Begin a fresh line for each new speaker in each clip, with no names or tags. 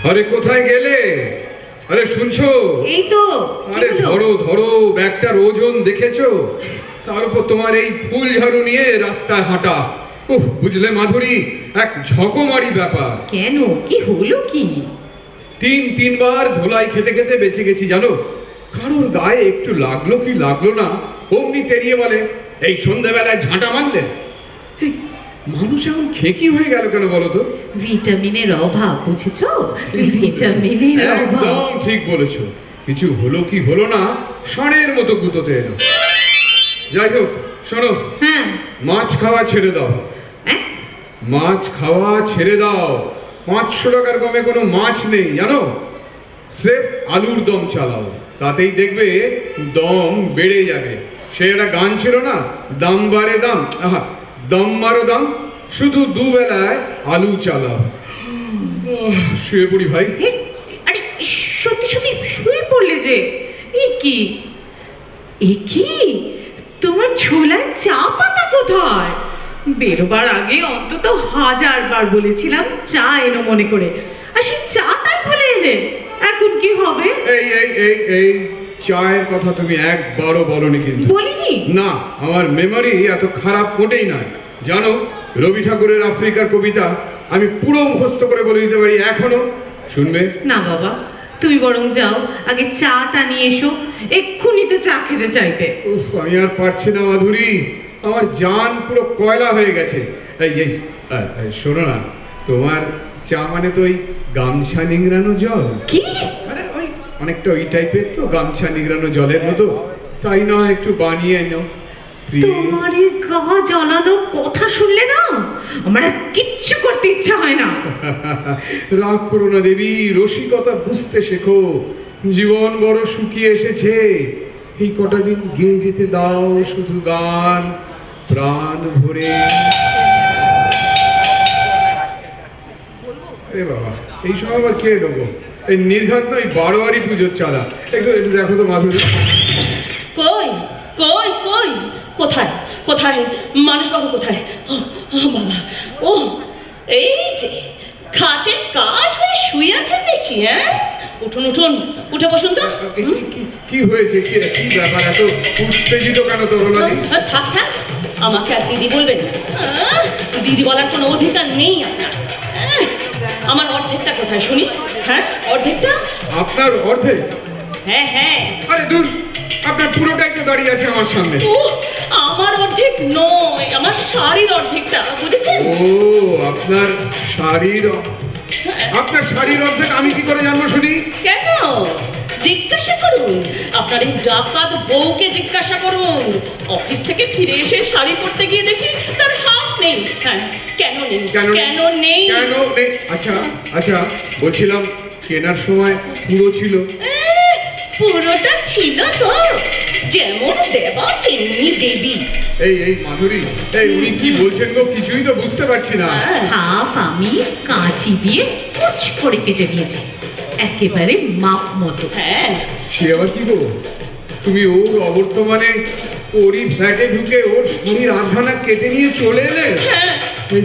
আরে কোথায় গেলে? আরে শুনছো?
এই তো।
আরে ধরো ধরো, ব্যাগটার ওজন দেখেছো? তার উপর তোমার এই ফুল ঝাড়ু নিয়ে রাস্তায় হাঁটা, বুঝলে মাধুরী, এক ঝকমারি ব্যাপার।
কেন, কি হলো কি?
তিনবার ধোলাই খেতে খেতে বেঁচে গেছি জানো। কারোর গায়ে একটু লাগলো কি লাগলো না, অমনি তেড়িয়ে বলে এই সন্ধ্যাবেলায় ঝাঁটা মারলেন। মানুষ এমন খেকি হয়ে গেল কেন বলো তো?
ভিটামিনের অভাব, বুঝেছো? ভিটামিনের অভাব।
একদম ঠিক বলেছো। কিছু হলো কি হলো না, ষাঁড়ের মতো গুঁতোতে এলো। যাই হোক, শোনো,
হ্যাঁ,
মাছ খাওয়া ছেড়ে দাও। মাছ খাওয়া ছেড়ে দাও। 500 টাকার কমে কোনো মাছ নেই জানো। স্রেফ আলুর দম চালাও, তাতেই দেখবে দম বেড়ে যাবে। সে একটা গান ছিল না, দাম বাড়ে দাম, আহা দম মারো দাম, শুধু দুবেলায় আলু চালাও। শুয়ে পড়ি ভাই।
আরে সত্যি সত্যি শুয়ে পড়লে যে? এ কি তোমার ঝোলায় চা পাতা কোথায়? বেরোবার আগে অন্তত 1000 বার বলেছিলাম চা এনো মনে করে, আর সেই চাটাই ভুলে এলে। এখন কি হবে?
এই এই এই এই চায়ের কথা তুমি একবারও বলনি কিন্তু।
বলিনি?
না, আমার মেমোরি এত খারাপ মোটেই নয় জানো। রবি ঠাকুরের আফ্রিকার কবিতা আমি পুরো মুখস্থ করে বলে দিতে পারি এখনো। শুনবে?
না বাবা, তুমি বরং যাও, আগে চাটা নিয়ে এসো। এক্ষুনি তো চা খেতে চাইবে।
উফ, আমি আর পারছি না মাধুরী, আমার জান পুরো কয়লা হয়ে গেছে। এই এই শোনো না, তোমার চা মানে তো ওই গামছা নিংড়ানো জল?
কি?
মানে ওই অনেকটা ওই টাইপের তো, গামছা নিংড়ানো জলের মতো, তাই নয় একটু বানিয়ে এনো।
তোমার এই গা জ্বালানো কথা শুনলে না আমার আর কিচ্ছু করতে ইচ্ছা হয় না।
রাগ করো না দেবী, রসিকতা বুঝতে শেখো। জীবন বড় শুকিয়ে এসেছে, এই কটা দিন গেয়ে যেতে দাও শুধু গান প্রাণ ভরে। আরে বাবা, এই সময় আবার কে এলো গো? এই নির্ঘাত নয়, বারোয়ারি পুজোর চাঁদা। একটু একটু দেখো তো মাধুরী।
কই কই কই কোথায় কোথায় মানুষবাবু কোথায়? বাবা, ও এই যে খাটে কাঠ হয়ে শুয়ে আছেন দেখছি। হ্যাঁ, উঠুন উঠুন, উঠে বসুন তো।
কি হয়েছে? কি ব্যাপার, এত উত্তেজিত কেন তরলাদি?
থাক থাক, আমাকে আর দিদি বলবেন না। দিদি বলার কোনো অধিকার নেই আপনার। আমার অর্ধেকটা কোথায় শুনি? হ্যাঁ, অর্ধেকটা
আপনার অর্ধেক?
হ্যাঁ হ্যাঁ।
আরে দূর, আপনার পুরোটাই তো দাঁড়িয়ে আছে আমার সামনে।
ও, আমার অর্ধেক নয়, আমার শাড়ির অর্ধেকটা, বুঝেছেন?
ও, আপনার শাড়ির অর্ধেক আমি কি করে জানবো শুনি?
কেন? জিজ্ঞাসা করুন, আপনার এই ডাকাত বউকে জিজ্ঞাসা করুন। অফিস থেকে ফিরে এসে শাড়ি পরতে গিয়ে দেখি তার হাত নেই। হ্যাঁ, কেন নেই? কেন নেই?
আচ্ছা আচ্ছা, বলছিলাম কেনার সময় পুরো ছিল?
পুরোটা ছিল তো, যেমন দেবা তেমনি দেবী।
এই মাধুরী, এই উনি কি বলছেন গো? কিছুই তো বুঝতে পারছি না।
হাফ আমি কাঁচি দিয়ে কুচ করে কেটে নিয়েছি, একেবারে মাপ মতো।
হ্যাঁ,
সে আবার কি গো? তুমি ওর অবর্তমানে ওরই ফ্ল্যাটে ঢুকে ওর শাড়ির আধানা কেটে নিয়ে চলে এলে? এই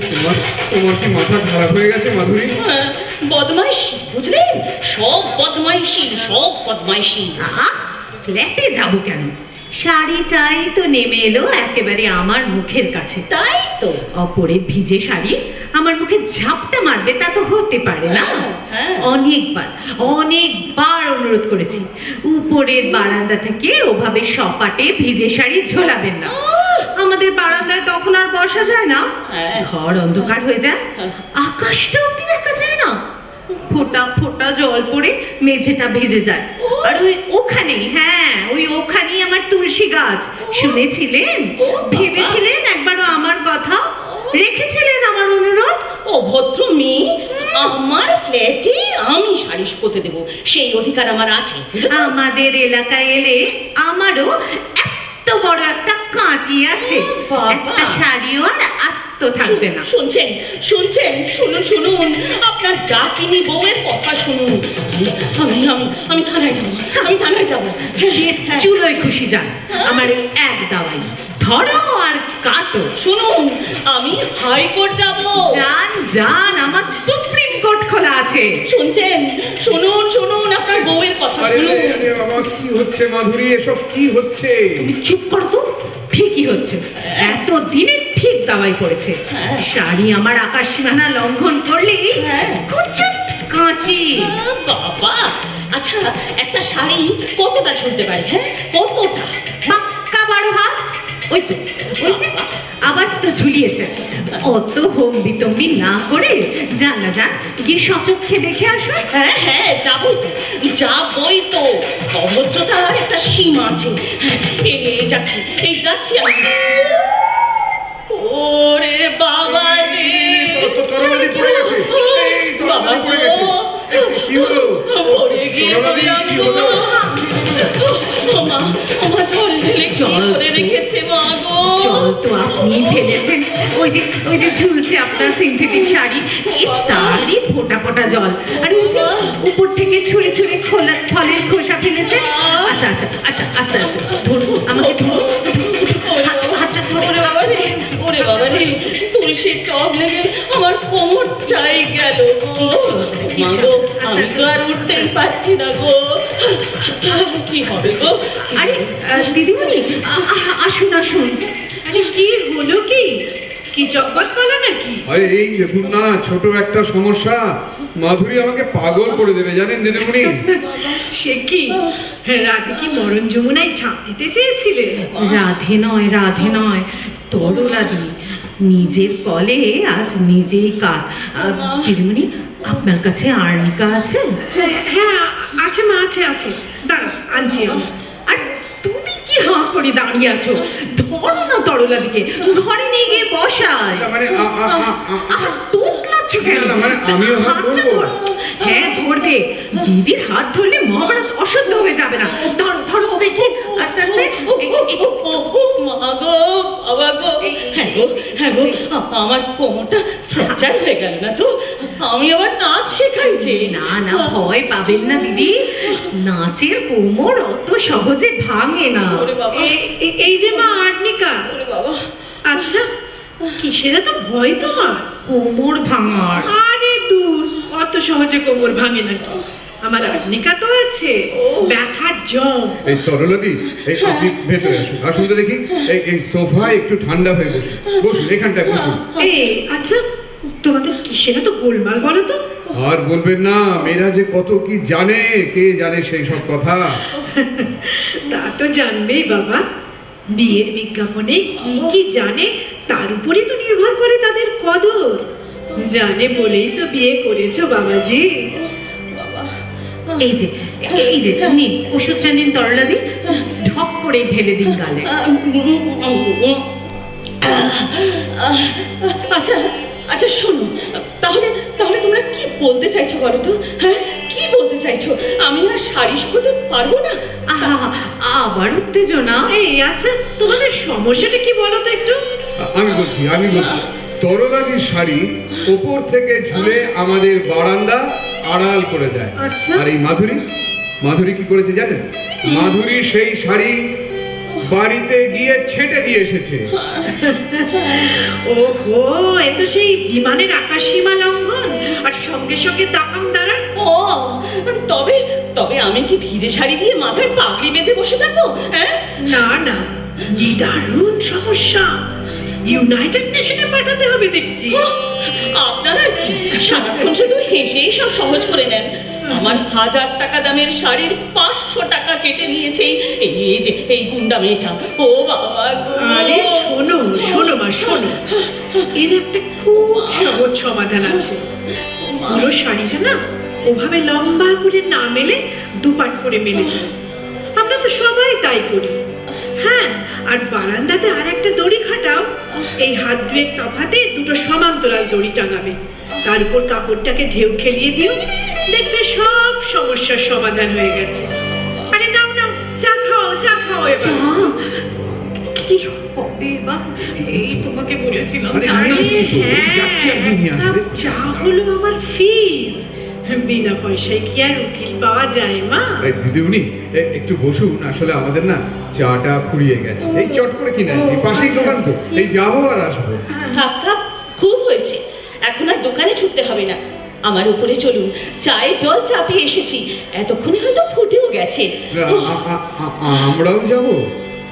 তোমার কি মাথা খারাপ হয়ে গেছে মাধুরী?
বদমাইশি, বুঝলেন? সব বদমাইশি, সব বদমাইশি।
ফ্ল্যাটে যাবো কেন? শাড়িটাই তো নেমে এলো একেবারে আমার মুখের কাছে।
তাই তো।
অপরে ভিজে শাড়ি আমার মুখে ঝাপটা মারবে তা তো হতে পারে না।
হ্যাঁ।
অনেকবার অনুরোধ করেছি, উপরের বারান্দা থেকে ওভাবে সপাটে ভিজে শাড়ি ঝোলাবেন না। আমাদের বারান্দায় তখন আর বসা যায় না, ঘর অন্ধকার হয়ে যায়, আকাশটা অব্দি দেখা যায় না, ফোঁটা ফোঁটা জল পড়ে মেঝেটা ভেজে যায়। আর ওখানেই আমার তুলসী গাছ। শুনেছিলেন? ভেবেছিলেন একবারও আমার কথা? রেখেছিলেন আমার অনুরোধ?
ও ভদ্র মেয়ে, আমার ফ্ল্যাটে আমি শাড়ি পোতে দেবো, সেই অধিকার আমার আছে।
আমাদের এলাকায় এলে আমারও এত বড় একটা কাঁচি আছে, একটা শাড়িও আর আস্ত থাকবে না।
শুনছেন শুনছেন? শুনুন শুনুন, আপনার ডাকিনী বউয়ের কথা শুনুন। আমি থানায় যাবো, আমি থানায় যাবো।
চুলোয় খুশি যান, আমার এই এক দাওয়াই, ধরো আর কাটো।
শুনুন, আমি হাইকোর্ট যাবো।
যান, আমার সুপ্রিম কোর্ট খোলা আছে।
শুনছেন? শুনুন শুনুন আপনার বউয়ের কথা
আরে
শুনুন।
আরে বাবা, কি হচ্ছে মাধুরী, এসব কি হচ্ছে?
তুমি চুপ করো তো। ঠিকই হচ্ছে, এত দিনে ঠিক দাওয়াই পড়েছে। শাড়ি আমার আকাশ সীমানা লঙ্ঘন করলে কুচুপ কাঁচি।
বাবা, আচ্ছা একটা শাড়ি কতটা ঝুলতে পারে? হ্যাঁ, কতটা?
পাক্কা 12 হাত। ওই তো, ওই যে আবার তো ঝুলিয়েছে। অত হোম বিতম্বি না করে যান না, যান গিয়ে সচক্ষে দেখে আসো।
হ্যাঁ হ্যাঁ, যাবই তো, যাবই তো। অভদ্রতার একটা সীমা আছে। এই যাচ্ছি, এই যাচ্ছি আমি। ওরে বাবা রে,
তরবারি পড়ে গেছে। এই
বাবা
তরবারি পড়ে গেছে। এই, কি হলো?
পড়ে গিয়ে
তরবারি কি হলো?
মা, আমার জল ঢেলে কি করে রেখেছে মা গো।
জল তো আপনি ফেলেছেন। ওই যে ঝুলছে আপনার সিনথেটিক শাড়ি, তারই ফোটা ফোটা জল। আর ওই যে উপর থেকে ছুঁড়ে ছুঁড়ে ফলের খোসা ফেলেছেন। আচ্ছা আচ্ছা আচ্ছা, আস্তে আস্তে ধরুন, আমাকে ধরুন। হাতটা ধরে।
ওরে বাবা রে, ওরে বাবা রে, তুলসীর টব লেগে আমার কোমরটাই গেল গো। মা গো, আমি তো আর উঠতেই পারছি না গো। কি হবে গো?
আরে দিদিমণি, আসুন আসুন।
আরে কি হলো, কি চকবক বলো নাকি?
আরে এই দেখুন না, ছোট একটা সমস্যা। মাধুরী আমাকে পাগল করে দেবে জানেন দিদিমণি।
সে কি, রাতে কি মরণ যমুনায় ঝাঁপ দিতে চেয়েছিলে?
রাধে নয় তরলাদি। নিজের কলে আজ নিজেই কাত। দিদিমণি, আপনার কাছে আর্নিকা আছে?
হ্যাঁ আছে মা, আছে। দাঁড়া, আনছি আমি।
আর তুমি কি হাঁ করে দাঁড়িয়ে আছো? ধরো না তরলাদিকে, ঘরে নিয়ে গিয়ে বসায়।
মানে
তোতলাচ্ছ কেন?
না, না, মানে আমিও হাত
হাতটা
ধরবো?
ধরো। হ্যাঁ ধরবে। দিদির হাত ধরলে মহাভারত অশুদ্ধ হয়ে যাবে না। ধরো ধরো দেখি, আস্তে আস্তে।
মা গো, বাবা গো। হ্যাঁ গো, হ্যাঁ গো, আমার কোমরটা ফ্র্যাকচার হয়ে গেল না তো? আমি আবার নাচ শেখাইছি।
না না, ভয় পাবেন না দিদি। নাচের কোমর অত সহজে ভাঙে না।
ওরে বাবা,
এই যে মা আর্নিকা।
ওরে বাবা।
আচ্ছা, কিসের এত ভয় তোমার?
কোমর ভাঙার।
আরে দূর, অত সহজে কোমর ভাঙে নাকি? আমার আর্নিকা তো আছে, ব্যথার জম।
এই তরলাদি, এই আপনি ভেতরে আসুন, আসুন তো দেখি। এই সোফায় একটু ঠান্ডা হয়ে বসুন, বসুন এখানটায় বসুন।
আচ্ছা, তোমাদের কিসের এত গোলমাল বলো তো?
আর বলবেন না, মেয়েরা যে কত কি জানে, কে জানে সেই সব কথা।
তা তো জানবেই বাবা, বিয়ের বিজ্ঞাপনে কি জানে তার উপরে তো নির্ভর করে তাদের কদর। জানে বলেই তো বিয়ে করেছো বাবাজি।
এই যে নিন, ওষুধটা নিন তরলাদি, ঢক করে ঢেলে দিন গালে।
আচ্ছা আচ্ছা, শোনো, তাহলে তাহলে তোমরা কি বলতে চাইছো বলো তো? হ্যাঁ, কি বলতে চাইছো? আমি আর শাড়ি শুকোতে পারবো না?
আহা, আবার উত্তেজনা।
আচ্ছা, তোমাদের সমস্যাটা কি বলো তো একটু?
আমি বলছি তরলাদির শাড়ি ওপর থেকে ঝুলে আমাদের বারান্দা আড়াল করে দেয়।
আচ্ছা।
আর এই মাধুরী কি করেছে জানেন? মাধুরী সেই শাড়ি বাড়িতে গিয়ে ছেঁটে দিয়ে এসেছে।
ওহো, এ তো সেই বিমানের আকাশ সীমা লঙ্ঘন, আর সঙ্গে সঙ্গে দাম দাঁড়ান।
ও, তবে তবে আমি কি ভিজে শাড়ি দিয়ে মাথায় পাগড়ি বেঁধে বসে থাকবো? হ্যাঁ,
না, নিদারুণ সমস্যা। ইউনাইটেড নেশনে পাঠাতে হবে দেখছি।
আপনারা কি সারাক্ষণ শুধু হেসেই সব সহজ করে নেন? আমার 1000 টাকা দামের শাড়ির 500 টাকা কেটে নিয়েছে এই গুন্ডা মেয়েটা। ও বাবা গো।
আরে শোনো মা, শোনো, এর একটা খুব সহজ সমাধান আছে। পুরো শাড়িটা না ওভাবে লম্বা করে না মেলে দুপাট করে মেলে দিই। আমরা তো সবাই তাই করি। হ্যাঁ, আর বারান্দাতে আর একটা দড়ি খাটাও। এই হাত দুয়েক তফাতে দুটো সমান্তরাল দড়ি টাঙাবে, তার উপর কাপড়টাকে ঢেউ খেলিয়ে দিও, দেখবে সব সমস্যার সমাধান হয়ে গেছে। আরে নাও, চা খাও এবার।
কি হবে এবার? এই তোমাকে বলেছিলাম।
আরে, নিয়ে আসছি তো, যাচ্ছি, আপনি নিয়ে আসবেন।
চা হলো আমার ফিস। বিনা পয়সায় কি আর উকিল পাওয়া যায় মা?
এই দিদিমণি, একটু বসুন। আসলে আমাদের না চাটা ফুরিয়ে গেছে। এই চট করে কিনে আনছি, পাশেই দোকান তো, এই যাবো আর আসবো।
থাক, খুব হয়েছে, এখন আর দোকানে ছুটতে হবে না। আমার উপরে চলুন, চায়ে জল চাপিয়ে এসেছি, এতক্ষণে হয়তো ফুটেও গেছে।
আমরাও যাব?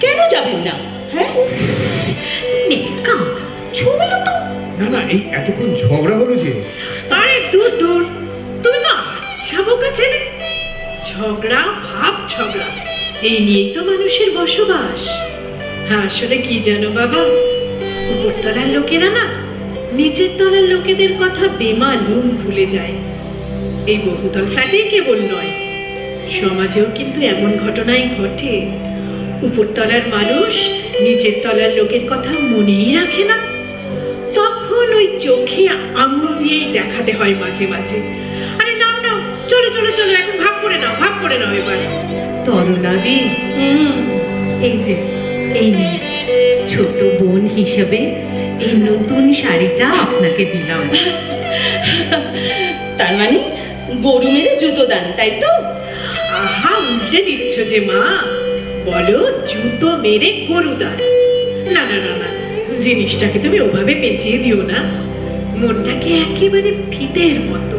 কেন যাবেন না? হ্যাঁ,
নেকা, চলো তো।
না না, এই এতক্ষণ ঝগড়া হলো যে।
আরে দূর দূর, তুমি তো আচ্ছা বোকা ছেলে। ঝগড়া ভাব ঝগড়া, এই নিয়েই তো মানুষের বসবাস। হ্যাঁ, আসলে কি জানো বাবা, উপরতলার লোকেরা না নিচের তলার লোকেদের কথা বেমালুম ভুলে যায়। এই বহুতল ফ্ল্যাটেই কেবল নয়, সমাজেও কিন্তু এমন ঘটনাই ঘটে। উপরতলার মানুষ নিচের তলার লোকের কথা মনেই রাখে না, তখন ওই চোখে আঙুল দিয়েই দেখাতে হয় মাঝে মাঝে। আরে নাও নাও, চলো চলো চলো, এখন ভাগ করে নাও, ভাগ করে নাও এবার।
তরলাদি,
হুম,
এই যে, এই নিন, ছোট বোন হিসেবে এই নতুন শাড়িটা আপনাকে দিলাম।
তার মানে গরু মেরে জুতো দান, তাই তো?
আহা, উল্টে দিচ্ছ যে মা, বলো জুতো মেরে গরু দান। না না না না, জিনিসটাকে তুমি ওভাবে পেঁচিয়ে দিও না। মনটাকে একেবারে ফিতের মতো,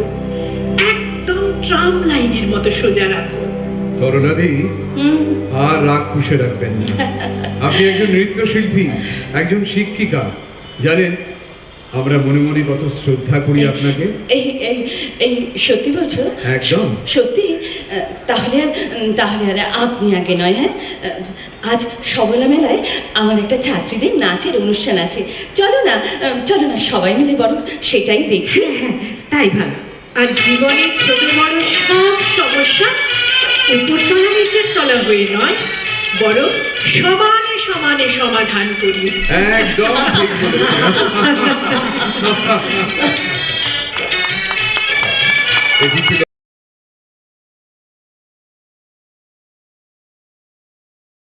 একদম ট্রাম লাইনের মতো সোজা রাখো।
তরুণাদি,
হুম,
আর রাগ পুষে রাখবেন না। আপনি একজন নৃত্যশিল্পী, একজন শিক্ষিকা। জানেন, আমরা মনে মনে কত শ্রদ্ধা করি আপনাকে।
এই এই এই সত্যি বলছো?
একদম
সত্যি? তাহলে তাহলে আর আপনি আগে নয়, হ্যাঁ? আজ সবলা মেলায় আমার একটা ছাত্রীদের নাচের অনুষ্ঠান আছে, চলো না, চলো না সবাই মিলে বরং সেটাই দেখি।
হ্যাঁ হ্যাঁ, তাই ভালো।
আর জীবনের ছোট বড় সব সমস্যা উপরতলা নিচের তলা হয়ে নয়, বরং সমানে সমানে সমাধান করি।
একদম ঠিক বলেছেন। এটি ছিল